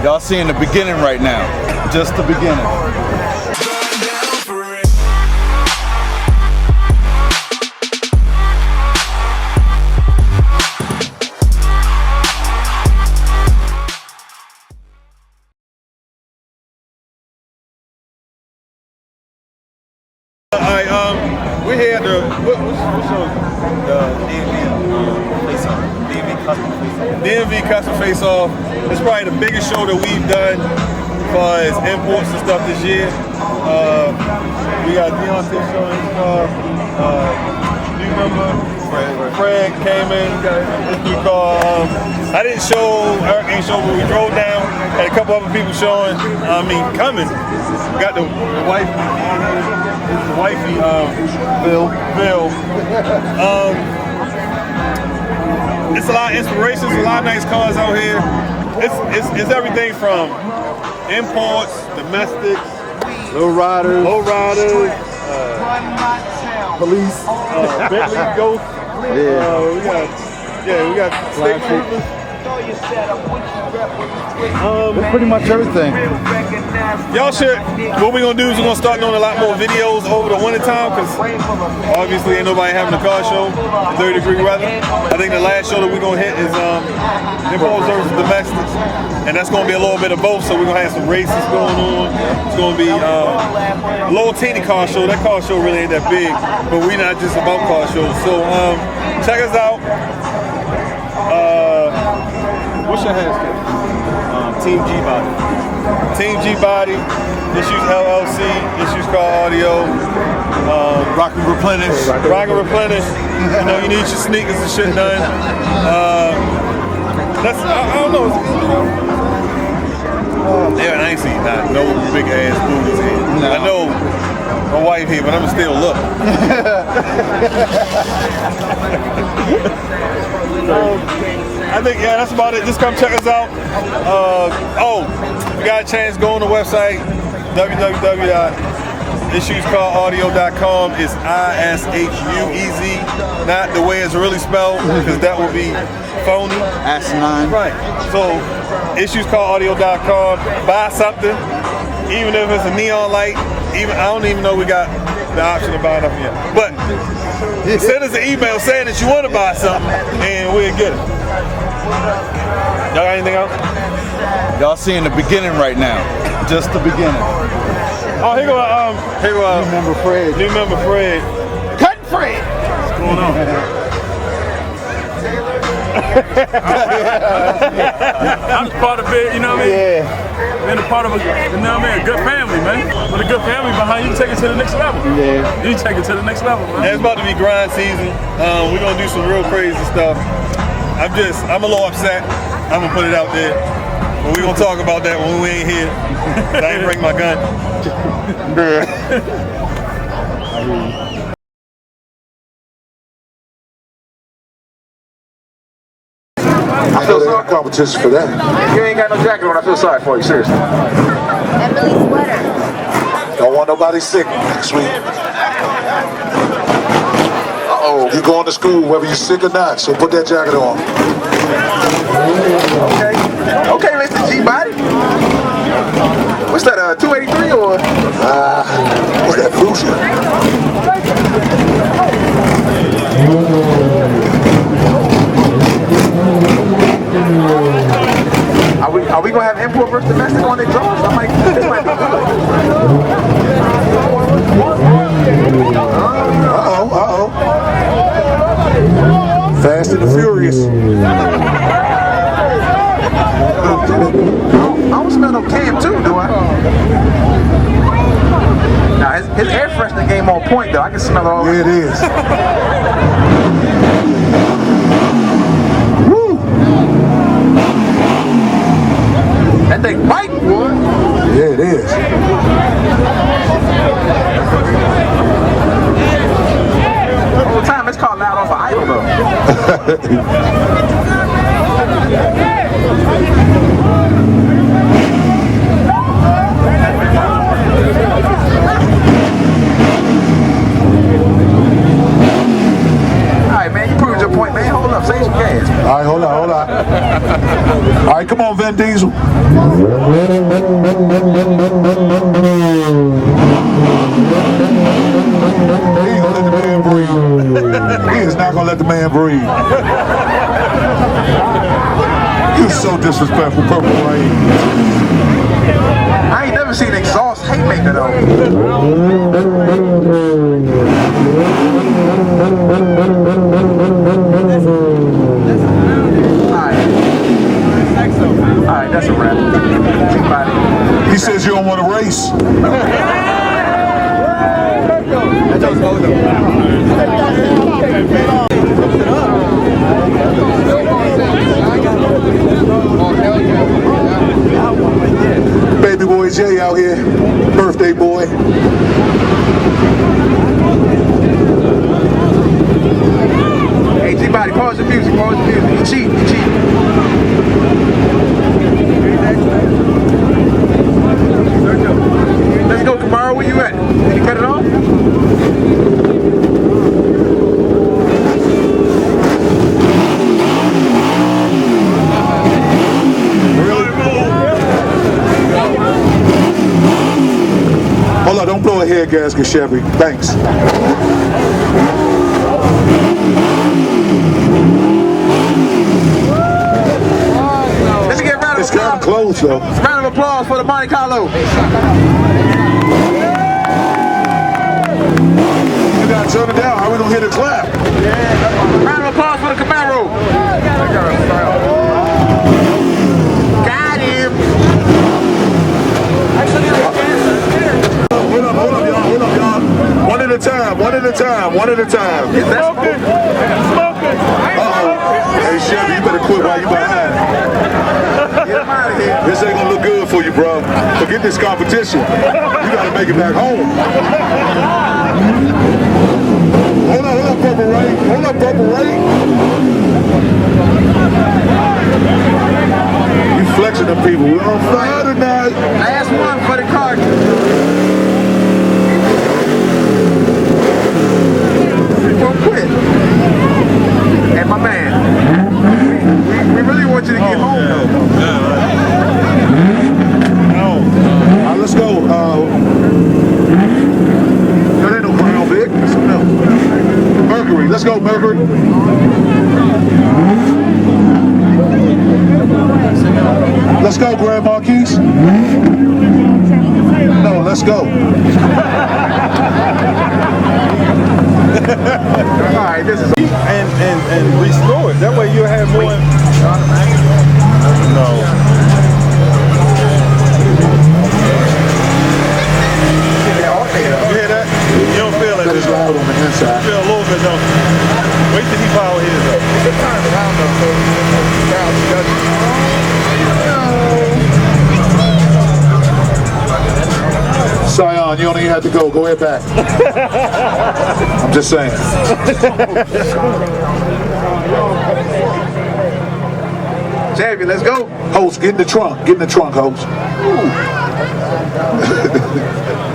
Y'all seeing the beginning right now. Just the beginning. Alright, we're here at the what show? The DMV Faceoff. DMV Custom Faceoff. It's probably the biggest show that we've done as far as imports and stuff this year. We got Deontay showing his car. New member Fred came in, got his new car. I didn't show, Eric didn't show, but we drove down. Had a couple other people showing. Coming. We got the wife. Wifey, Bill. It's a lot of inspirations, a lot of nice cars out here. It's everything from imports, domestics, Low riders, police, Bentley Ghost. We got state troopers. That's pretty much everything. Y'all should, what we're gonna do is we're gonna start doing a lot more videos over the winter time, because obviously ain't nobody having a car show, 30-degree weather. I think the last show that we're gonna hit is imports versus domestics, and that's gonna be a little bit of both. So we're gonna have some races going on. It's gonna be a little teeny car show. That car show really ain't that big, but we're not just about car shows. So check us out. What's your hashtag? Team G Body. Team G Body. Ishuez LLC. Ishuez Car Audio. Rock and replenish. Rock and replenish. You know, you need your sneakers and shit done. That's I don't know. Yeah, I ain't seen that. No big ass booties here. No. I know my wife here, but I'ma still look. I think, yeah, that's about it. Just come check us out. We got a chance, go on the website, www.ishuezcaraudio.com. It's ISHUEZ, not the way it's really spelled, because that would be phony. Asinine. Right. So, ishuezcaraudio.com. Buy something, even if it's a neon light. I don't even know we got the option of buying nothing yet. But send us an email saying that you want to buy something, and we'll get it. Y'all got anything else? Y'all seeing the beginning right now. Just the beginning. Oh, here go New member Fred. New member Fred. Cut Fred. What's going on? I'm just part of it, you know what I mean? Yeah. Being a part of a, you know what I mean, a good family, man. With a good family behind you, take it to the next level. Yeah. You take it to the next level, man. Yeah, it's about to be grind season. We're gonna do some real crazy stuff. I'm a little upset. I'm gonna put it out there. But we're gonna talk about that when we ain't here. I ain't bring my gun. I feel sorry. Competition for that. You ain't got no jacket on. I feel sorry for you, seriously. Emily's sweater. Don't want nobody sick next week. Uh-oh. You going to school whether you're sick or not, so put that jacket on. Okay, Mr. G-Body. What's that, 283 or? What's that fuchsia? Are we gonna have import versus domestic on the draws? This might be good. Uh-oh. Fast and the Furious. I don't smell no Cam too, do I? Now his air freshener game on point though. I can smell it all. Yeah, it is. That thing biting, boy. Yeah, it is. All the time it's called loud off of idle though. All right, come on, Vince. Vin Diesel? He ain't gonna let the man breathe. He is not gonna let the man breathe. You're so disrespectful, Purple Rain. I ain't never seen exhaust haymaker though. Alright, that's a wrap. He says you don't want to race. Baby boy Jay out here, birthday boy. Hey, G-Body, pause the music, pause the music. You cheat, you cheat. Let's go, Kamara, where you at? Did you cut it off? Hold on, don't blow a head gasket, Chevy. Thanks. Let's get a round of It's kind of close, though. Round of applause for the Monte Carlo. You gotta turn it down. How we gonna hit a clap? Round of applause for the Camaro. Got him. Hold up, y'all. One at a time. Smoking. Hey, Chevy, you better quit while you behind. Get him out of here. This ain't gonna look good for you, bro. Forget this competition. You gotta make it back home. Hold up, Purple Rain. You flexing them people. We on fire tonight. Last one for the car. Don't quit. And my man, we really want you to get home though. Let's go. There ain't no Crown Vic. That's something else. Mercury. Let's go, Mercury. Let's go, Grand Marquis. No, let's go. Alright, this is and restore it. That way you'll have more. No. You hear that? You don't feel it. That is loud on the inside. You feel a little bit, don't you? Wait till he power his up. Sion, you don't even have to go. Go ahead back. I'm just saying. Champion, let's go. Host, get in the trunk. Get in the trunk, host.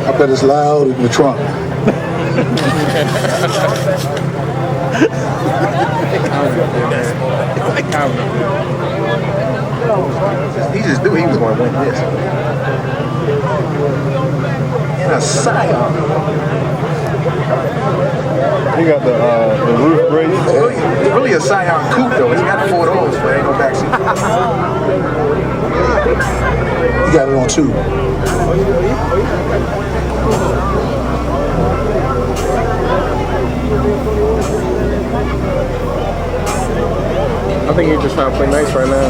I bet it's loud in the trunk. He just knew he was going to win this. And a Scion. He got the roof brace. It's really a Scion coupe though. It's got 4 doors, but ain't no backseat. You got it on 2. I think you're just trying to play nice right now.